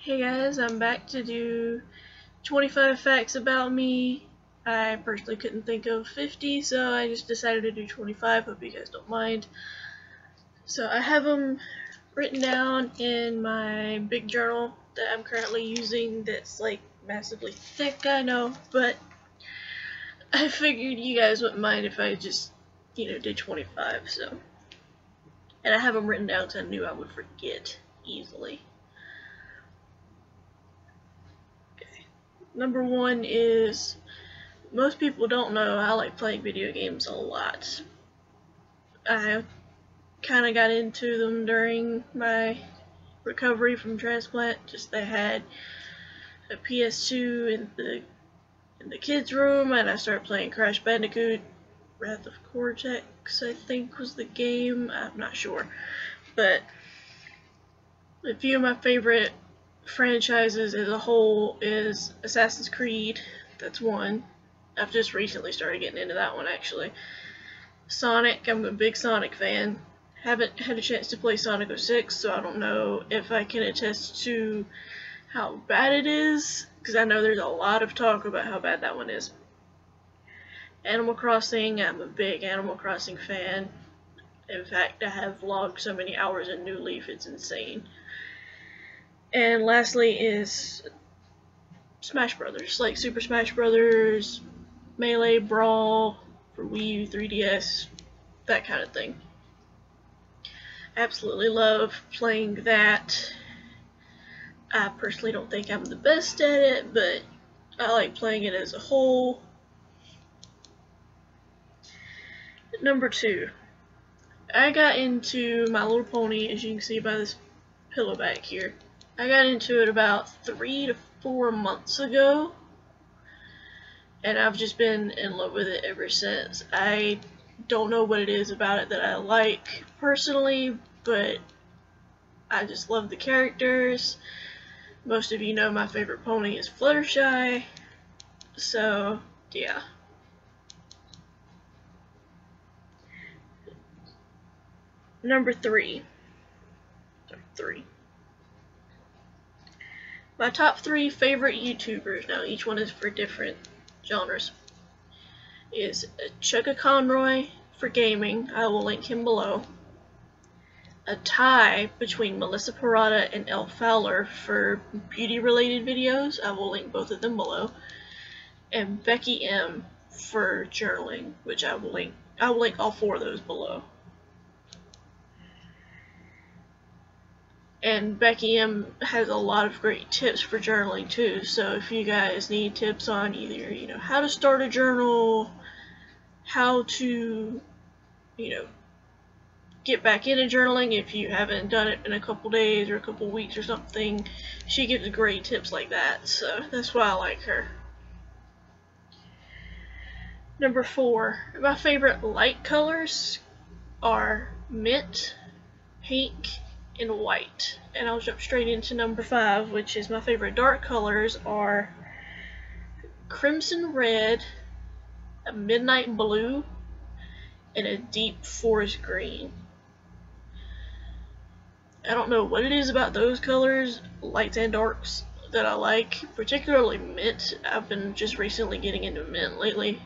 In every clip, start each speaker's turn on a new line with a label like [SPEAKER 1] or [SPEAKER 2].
[SPEAKER 1] Hey guys, I'm back to do 25 facts about me. I personally couldn't think of 50, so I just decided to do 25. Hope you guys don't mind. So I have them written down in my big journal that I'm currently using that's like massively thick, I know, but I figured you guys wouldn't mind if I just, did 25, so. And I have them written down because I knew I would forget easily. Number one is, most people don't know I like playing video games a lot. I kind of got into them during my recovery from transplant. Just they had a PS2 in the kids' room, and I started playing Crash Bandicoot. Wrath of Cortex, I think, was the game. I'm not sure, but a few of my favorite franchises as a whole is Assassin's Creed. That's one. I've just recently started getting into that one, actually. Sonic, I'm a big Sonic fan. Haven't had a chance to play Sonic 06, so I don't know if I can attest to how bad it is, because I know there's a lot of talk about how bad that one is. Animal Crossing, I'm a big Animal Crossing fan. In fact, I have vlogged so many hours in New Leaf, it's insane. And lastly is Smash Brothers, like Super Smash Brothers, Melee, Brawl for Wii U, 3DS, that kind of thing. Absolutely love playing that. I personally don't think I'm the best at it, but I like playing it as a whole. Number two, I got into My Little Pony, as you can see by this pillow back here. I got into it about 3 to 4 months ago, and I've just been in love with it ever since. I don't know what it is about it that I like personally, but I just love the characters. Most of you know my favorite pony is Fluttershy, so yeah. Number three. My top 3 favorite YouTubers, now each one is for different genres, is Chuggaaconroy for gaming, I will link him below. A tie between Melissa Parada and Elle Fowler for beauty related videos, I will link both of them below. And Becky M for journaling, which I will link all 4 of those below. And Becky M has a lot of great tips for journaling too, so if you guys need tips on either, how to start a journal, how to, get back into journaling if you haven't done it in a couple days or a couple weeks or something, she gives great tips like that, so that's why I like her. Number 4, my favorite light colors are mint, pink, and white. And I'll jump straight into number 5, which is my favorite dark colors are crimson red, a midnight blue, and a deep forest green. I don't know what it is about those colors, lights and darks, that I like, particularly mint. I've been just recently getting into mint lately.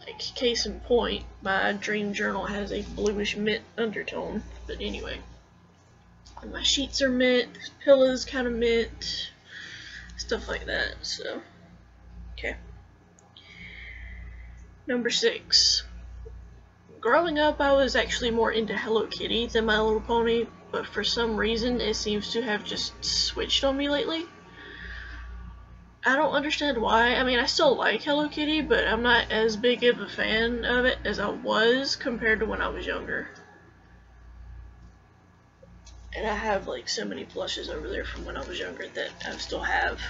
[SPEAKER 1] Like, case in point, my dream journal has a bluish mint undertone, but anyway. And my sheets are mint, this pillow's kind of mint, stuff like that, so, okay. Number 6. Growing up, I was actually more into Hello Kitty than My Little Pony, but for some reason, it seems to have just switched on me lately. I don't understand why. I mean, I still like Hello Kitty, but I'm not as big of a fan of it as I was compared to when I was younger. And I have like so many plushes over there from when I was younger that I still have.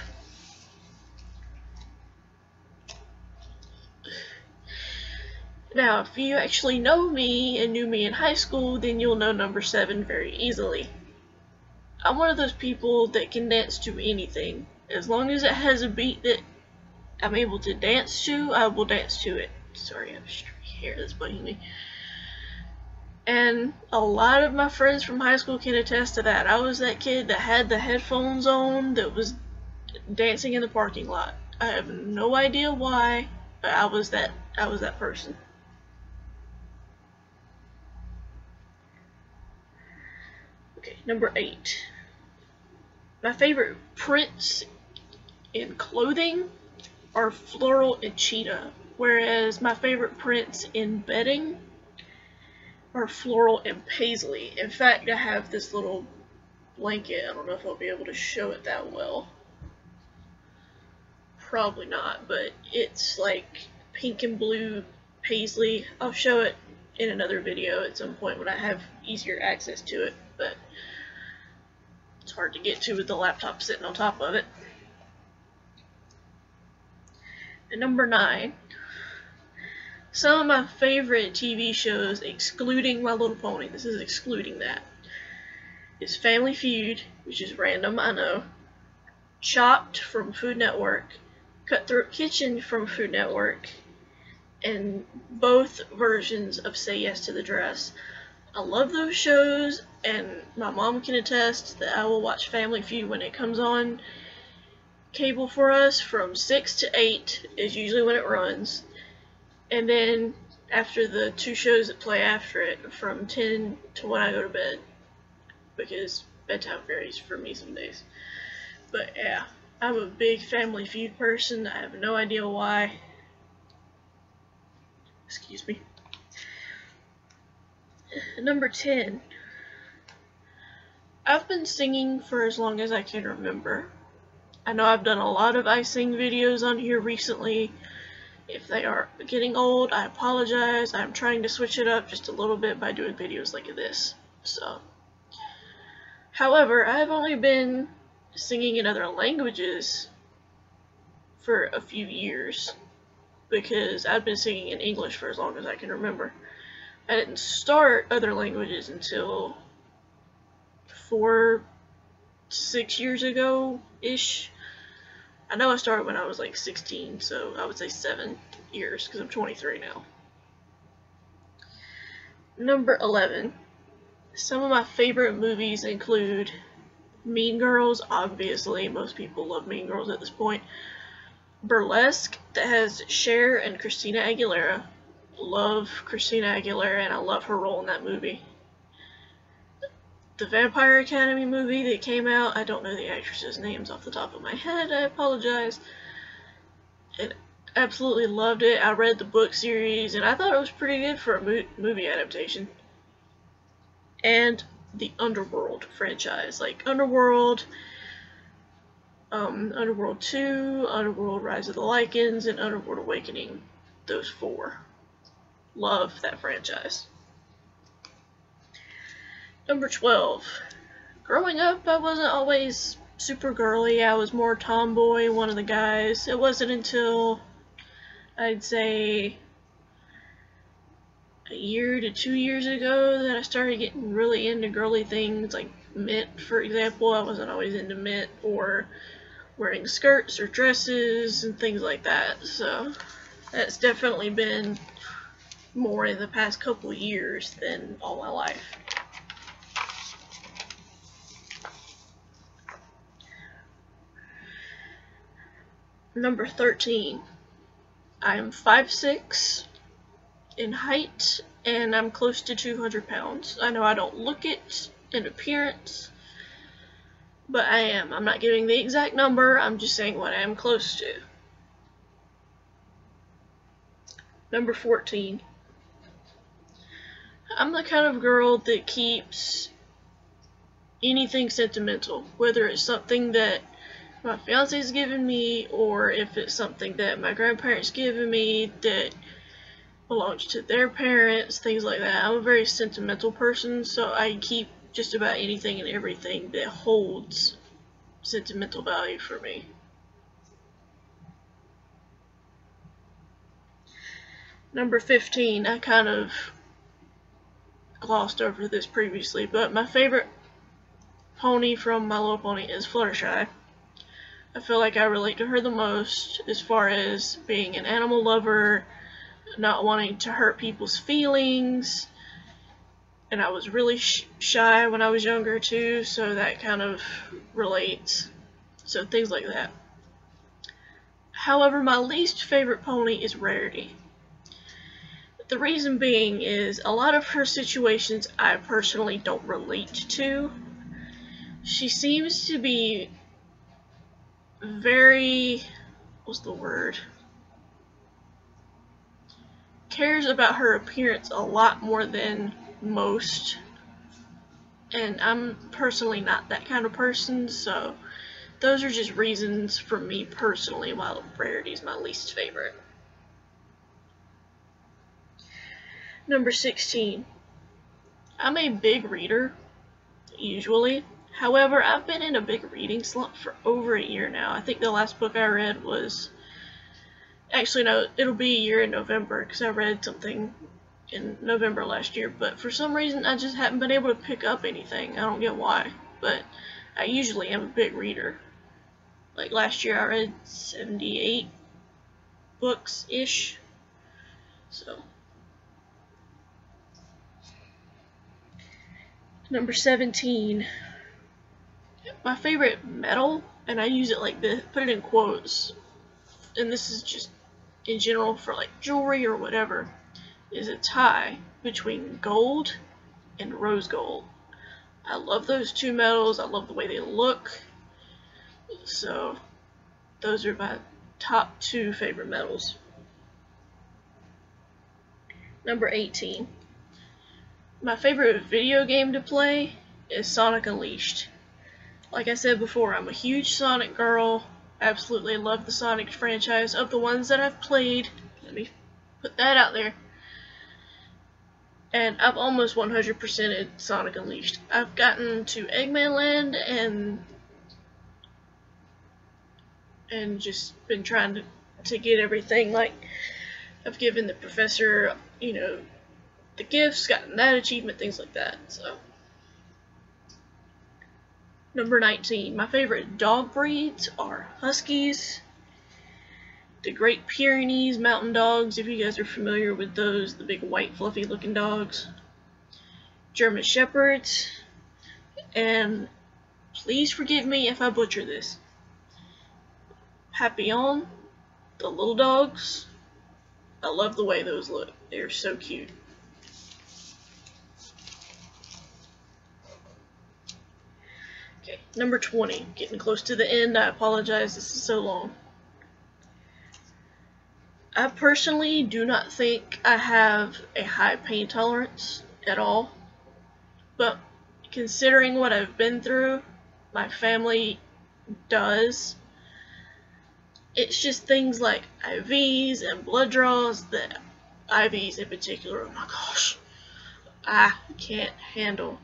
[SPEAKER 1] Now, if you actually know me and knew me in high school, then you'll know number 7 very easily. I'm one of those people that can dance to anything. As long as it has a beat that I'm able to dance to, I will dance to it. Sorry, I have stray hair that's bugging me. And a lot of my friends from high school can attest to that. I was that kid that had the headphones on that was dancing in the parking lot. I have no idea why, but I was that person. Okay, number 8. My favorite prints in clothing are floral and cheetah, whereas my favorite prints in bedding are floral and paisley. In fact, I have this little blanket. I don't know if I'll be able to show it that well. Probably not, but it's like pink and blue paisley. I'll show it in another video at some point when I have easier access to it, but it's hard to get to with the laptop sitting on top of it. And number 9, some of my favorite TV shows, excluding My Little Pony, this is excluding that, is Family Feud, which is random, I know, Chopped from Food Network, Cutthroat Kitchen from Food Network, and both versions of Say Yes to the Dress. I love those shows, and my mom can attest that I will watch Family Feud when it comes on cable for us. From 6 to 8 is usually when it runs, and then after the 2 shows that play after it, from 10 to when I go to bed, because bedtime varies for me some days. But yeah, I'm a big Family Feud person. I have no idea why. Excuse me. Number 10. I've been singing for as long as I can remember. I know I've done a lot of I Sing videos on here recently. If they are getting old, I apologize. I'm trying to switch it up just a little bit by doing videos like this. However, I've only been singing in other languages for a few years, because I've been singing in English for as long as I can remember. I didn't start other languages until 4-6 years ago-ish. I know I started when I was like 16, so I would say 7 years, because I'm 23 now. Number 11. Some of my favorite movies include Mean Girls, obviously. Most people love Mean Girls at this point. Burlesque, that has Cher and Christina Aguilera. Love Christina Aguilera, and I love her role in that movie. The Vampire Academy movie that came out, I don't know the actresses' names off the top of my head, I apologize. And absolutely loved it. I read the book series, and I thought it was pretty good for a movie adaptation. And the Underworld franchise, like Underworld, Underworld 2, Underworld Rise of the Lycans, and Underworld Awakening. Those 4. Love that franchise. Number 12. Growing up, I wasn't always super girly. I was more tomboy, one of the guys. It wasn't until, I'd say, a year to 2 years ago that I started getting really into girly things, like Mint, for example. I wasn't always into Mint, or wearing skirts or dresses and things like that. So that's definitely been more in the past couple years than all my life. Number 13. I am 5'6" in height, and I'm close to 200 pounds. I know I don't look it in appearance, but I am. I'm not giving the exact number, I'm just saying what I am close to. Number 14. I'm the kind of girl that keeps anything sentimental, whether it's something that my fiance's given me, or if it's something that my grandparents given me that belongs to their parents, things like that. I'm a very sentimental person, so I keep just about anything and everything that holds sentimental value for me. Number 15, I kind of glossed over this previously, but my favorite pony from My Little Pony is Fluttershy. I feel like I relate to her the most as far as being an animal lover, not wanting to hurt people's feelings, and I was really shy when I was younger too, so that kind of relates. So things like that. However, my least favorite pony is Rarity. The reason being is a lot of her situations I personally don't relate to. She seems to be very, what's the word? Cares about her appearance a lot more than most. And I'm personally not that kind of person, so those are just reasons for me personally why Rarity is my least favorite. Number 16. I'm a big reader, usually. However, I've been in a big reading slump for over a year now. I think the last book I read was... Actually, no, it'll be a year in November, because I read something in November last year, but for some reason I just haven't been able to pick up anything. I don't get why, but I usually am a big reader. Like last year I read 78 books-ish, so. Number 17. My favorite metal, and I use it like this, put it in quotes, and this is just in general for like jewelry or whatever, is a tie between gold and rose gold. I love those two metals. I love the way they look. So those are my top two favorite metals. Number 18. My favorite video game to play is Sonic Unleashed. Like I said before, I'm a huge Sonic girl. Absolutely love the Sonic franchise. Of the ones that I've played, let me put that out there. And I've almost 100%ed Sonic Unleashed. I've gotten to Eggman Land and just been trying to get everything. Like, I've given the professor, you know, the gifts, gotten that achievement, things like that. So, number 19. My favorite dog breeds are Huskies, the Great Pyrenees Mountain Dogs, if you guys are familiar with those, the big white fluffy looking dogs, German Shepherds, and please forgive me if I butcher this, Papillon, the little dogs. I love the way those look. They're so cute. Okay, number 20. Getting close to the end. I apologize, this is so long. I personally do not think I have a high pain tolerance at all, but considering what I've been through, my family does. It's just things like IVs and blood draws that IVs in particular, oh my gosh, I can't handle.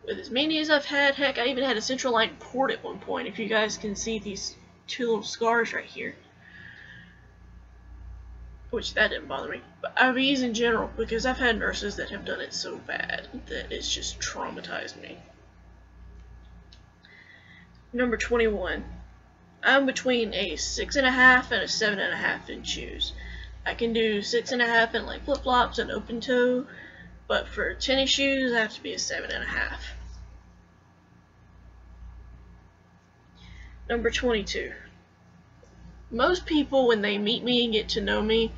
[SPEAKER 1] With as many as I've had, heck, I even had a central line port at one point, if you guys can see these two little scars right here. Which, that didn't bother me. But IVs in general, because I've had nurses that have done it so bad that it's just traumatized me. Number 21. I'm between a 6.5 and a 7.5 inch shoes. I can do 6.5 in like flip-flops and open toe, but for tennis shoes I have to be a 7.5. Number 22. Most people, when they meet me and get to know me,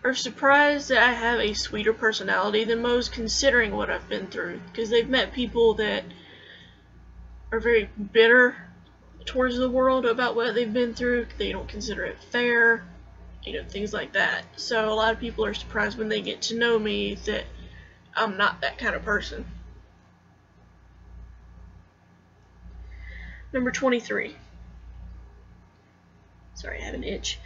[SPEAKER 1] are surprised that I have a sweeter personality than most, considering what I've been through, because they've met people that are very bitter towards the world about what they've been through. They don't consider it fair, you know, things like that. So a lot of people are surprised when they get to know me that I'm not that kind of person. Number 23. Sorry, I have an itch.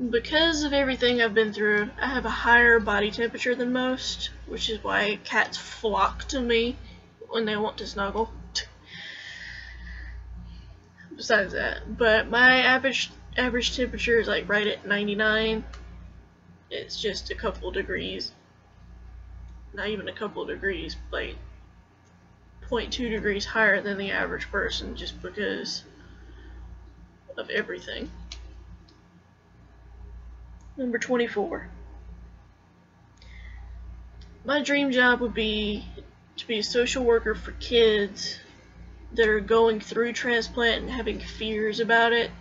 [SPEAKER 1] Because of everything I've been through, I have a higher body temperature than most, which is why cats flock to me when they want to snuggle. Besides that, but my average temperature is like right at 99. It's just a couple degrees, not even a couple degrees, like 0.2 degrees higher than the average person, just because of everything. Number 24. My dream job would be to be a social worker for kids that are going through transplant and having fears about it,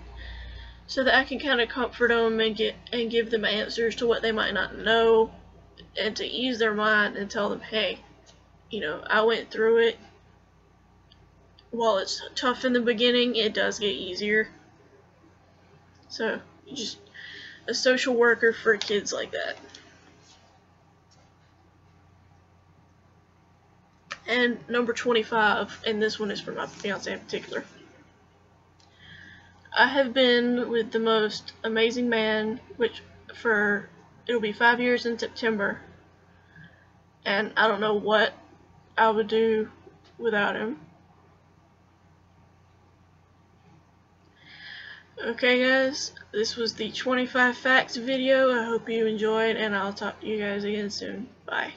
[SPEAKER 1] so that I can kind of comfort them and give them answers to what they might not know, and to ease their mind and tell them, hey, you know, I went through it. While it's tough in the beginning, it does get easier. So, just a social worker for kids like that. And number 25, and this one is for my fiance in particular. I have been with the most amazing man, it'll be 5 years in September, and I don't know what I would do without him. Okay guys, this was the 25 facts video. I hope you enjoyed, and I'll talk to you guys again soon. Bye.